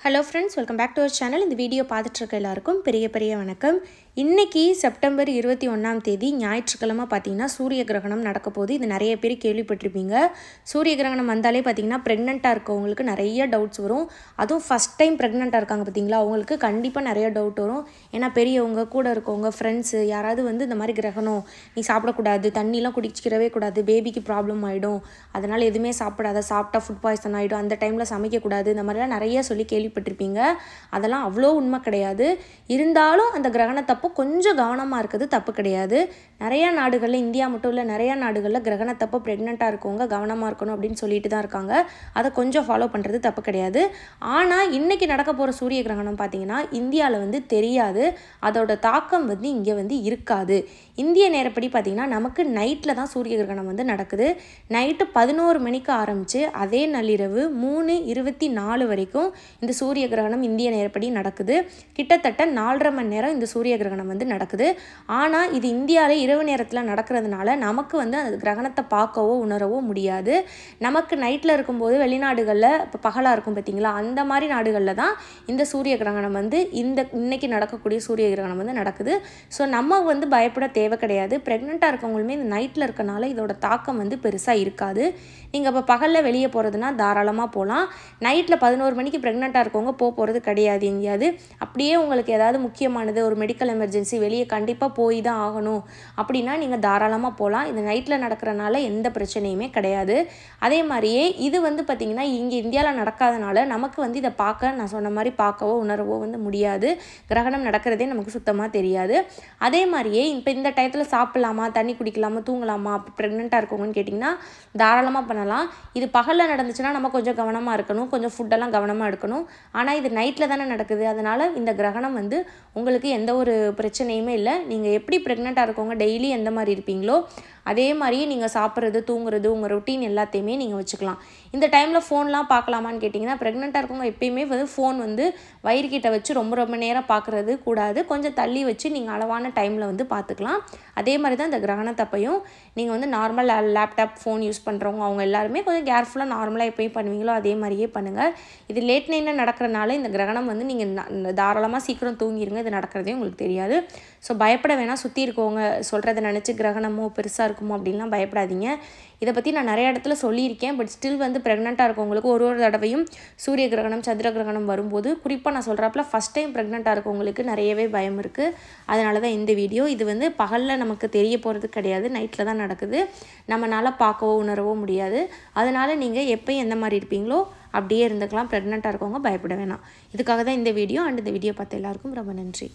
Hello friends, welcome back to our channel. இந்த video பார்த்துட்டு இருக்க எல்லாருக்கும் பெரிய வணக்கம். இன்னைக்கு செப்டம்பர் 21ஆம் தேதி ஞாயிற்றுக்கிழமை பாத்தீங்கன்னா சூரிய கிரகணம் நடக்க போகுது. இது நிறைய பேர் கேள்விப்பட்டிருப்பீங்க. சூரிய கிரகணம் வந்தாலே பாத்தீங்கன்னா பிரெக்னன்ட்டா இருக்கவங்களுக்கு நிறைய டவுட்ஸ் வரும். அதுவும் ஃபர்ஸ்ட் டைம் பிரெக்னன்ட்டா இருக்காங்க பாத்தீங்களா, அவங்களுக்கு கண்டிப்பா நிறைய டவுட் வரும். ஏன்னா பெரியவங்க கூட இருக்கவங்க ஃப்ரெண்ட்ஸ் யாராவது வந்து இந்த மாதிரி கிரகணம் நீ சாப்பிட கூடாது, தண்ணி எல்லாம் குடிச்சிக்கவே கூடாது, பேபிக்கு ப்ராப்ளம் ஆயிடும், அதனால எதுமே சாப்பிடாத, சாப்பிட்டா ஃபுட் பாய்சன் ஆயிடும், அந்த டைம்ல சமைக்க கூடாது, இந்த மாதிரி நிறைய சொல்லி கேள்விப்பட்டிருப்பீங்க. அதெல்லாம் அவ்வளோ உண்மை கிடையாது. இருந்தாலும் அந்த கிரகணத்தப்போ கொஞ்சம் கவனமாக இருக்குது தப்பு கிடையாது. நிறைய நாடுகளில், இந்தியா மட்டும் இல்லை நிறைய நாடுகளில் கிரகணத்தப்போ ப்ரெக்னெண்ட்டாக இருக்கவங்க கவனமாக இருக்கணும் அப்படின்னு சொல்லிட்டு தான் இருக்காங்க. அதை கொஞ்சம் ஃபாலோ பண்ணுறது தப்பு கிடையாது. ஆனால் இன்றைக்கி நடக்க போகிற சூரிய கிரகணம் பார்த்திங்கன்னா இந்தியாவில் வந்து தெரியாது, அதோட தாக்கம் வந்து இங்கே வந்து இருக்காது. இந்திய நேரப்படி பார்த்திங்கன்னா நமக்கு நைட்டில் தான் சூரிய கிரகணம் வந்து நடக்குது. நைட்டு 11 மணிக்கு ஆரம்பித்து அதே நள்ளிரவு 3:24 வரைக்கும் இந்த சூரிய கிரகணம் இந்திய நேரப்படி நடக்குது. கிட்டத்தட்ட 4.5 மணி நேரம் இந்த சூரிய கிரகணம் வந்து நடக்குது. ஆனால் இது இந்தியாவில் இரவு நேரத்தில் நடக்கிறதுனால நமக்கு வந்து அந்த கிரகணத்தை பார்க்கவோ உணரவோ முடியாது. நமக்கு நைட்டில் இருக்கும்போது வெளிநாடுகளில் இப்போ பகலாக இருக்கும் பார்த்தீங்களா, அந்த மாதிரி நாடுகளில் தான் இந்த சூரிய கிரகணம் வந்து இன்னைக்கு நடக்கக்கூடிய சூரிய கிரகணம் வந்து நடக்குது. ஸோ நம்ம வந்து பயப்பட தேவை கிடையாது. ப்ரெக்னெண்ட்டாக இருக்கவங்களுமே இந்த நைட்டில் இருக்கனால இதோட தாக்கம் வந்து பெருசாக இருக்காது. நீங்கள் இப்போ பகலில் வெளியே போகிறதுனா தாராளமாக போகலாம். நைட்டில் 11 மணிக்கு ப்ரெக்னெண்ட்டாக இருக்கவங்க போகிறது கிடையாது எங்கேயாவது. அப்படியே உங்களுக்கு ஏதாவது முக்கியமானது ஒரு மெடிக்கல் எமர்ஜென்சி வெளியே கண்டிப்பாக போய் தான் ஆகணும் அப்படின்னா நீங்கள் தாராளமாக போகலாம். இது நைட்டில் நடக்கிறனால எந்த பிரச்சனையுமே கிடையாது. அதே மாதிரியே இது வந்து பார்த்திங்கன்னா இங்கே இந்தியாவில் நடக்காதனால நமக்கு வந்து இதை பார்க்க, நான் சொன்ன மாதிரி பார்க்கவோ உணரவோ வந்து முடியாது. கிரகணம் நடக்கிறதே நமக்கு சுத்தமாக தெரியாது. அதே மாதிரியே இப்போ இந்த டயத்தில் சாப்பிட்லாமா, தண்ணி குடிக்கலாமா, தூங்கலாமா, ப்ரெக்னெண்ட்டாக இருக்கவங்கன்னு கேட்டிங்கன்னா தாராளமாக பண்ணலாம். இது பகலில் நடந்துச்சுன்னா நம்ம கொஞ்சம் கவனமாக இருக்கணும், கொஞ்சம் ஃபுட்டெல்லாம் கவனமாக எடுக்கணும். ஆனால் இது நைட்டில் தானே நடக்குது, அதனால் இந்த கிரகணம் வந்து உங்களுக்கு எந்த ஒரு பிரச்சனையுமே இல்லை. நீங்கள் எப்படி ப்ரெக்னெண்ட்டாக இருக்கவங்க டெய்லி எந்த மாதிரி இருப்பீங்களோ அதே மாதிரியே நீங்கள் சாப்பிட்றது, தூங்குறது, உங்கள் ரொட்டீன் எல்லாத்தையுமே நீங்கள் வச்சுக்கலாம். இந்த டைமில் ஃபோன்லாம் பார்க்கலாமான்னு கேட்டிங்கன்னா ப்ரெக்னெண்ட்டாக இருக்கவங்க எப்பயுமே வந்து ஃபோன் வந்து வயிறுகிட்ட வச்சு ரொம்ப நேரம் பார்க்குறது கூடாது. கொஞ்சம் தள்ளி வச்சு நீங்கள் அளவான டைமில் வந்து பார்த்துக்கலாம். அதே மாதிரி தான் இந்த கிரகணத்தப்பையும் நீங்கள் வந்து நார்மல் லேப்டாப், ஃபோன் யூஸ் பண்ணுறவங்க அவங்க எல்லாருமே கொஞ்சம் கேர்ஃபுல்லாக நார்மலாக எப்பயும் பண்ணுவீங்களோ அதே மாதிரியே பண்ணுங்கள். இது லேட் நைட்டில் நடக்கிறனால இந்த கிரகணம் வந்து நீங்கள் தாராளமாக சீக்கிரம் தூங்கிடுங்க. இது நடக்கிறதே உங்களுக்கு தெரியாது. ஸோ பயப்பட வேணாம். சுற்றி இருக்கவங்க சொல்கிறத நினச்சி கிரகணமோ பெருசாக இருக்குமோ அப்படின்லாம் பயப்படாதீங்க. இதை பற்றி நான் நிறைய இடத்துல சொல்லியிருக்கேன். பட் ஸ்டில் வந்து ப்ரெக்னெண்ட்டாக இருக்கவங்களுக்கு ஒரு தடவையும் சூரிய கிரகணம், சந்திர கிரகணம் வரும்போது குறிப்பாக நான் சொல்கிறப்பல ஃபஸ்ட் டைம் ப்ரெக்னெண்ட்டாக இருக்கவங்களுக்கு நிறையவே பயம் இருக்குது. அதனால தான் இந்த வீடியோ. இது வந்து பகலில் நமக்கு தெரிய போகிறது கிடையாது, நைட்டில் தான் நடக்குது. நம்மளால் பார்க்கவோ உணரவோ முடியாது. அதனால் நீங்கள் எப்போயும் எந்த மாதிரி இருப்பீங்களோ அப்படியே இருந்துக்கலாம். ப்ரெக்னெண்ட்டாக இருக்கவங்க பயப்பட வேணாம். இதுக்காக தான் இந்த வீடியோ. அண்ட் இந்த வீடியோ பார்த்த எல்லாருக்கும் ரொம்ப நன்றி.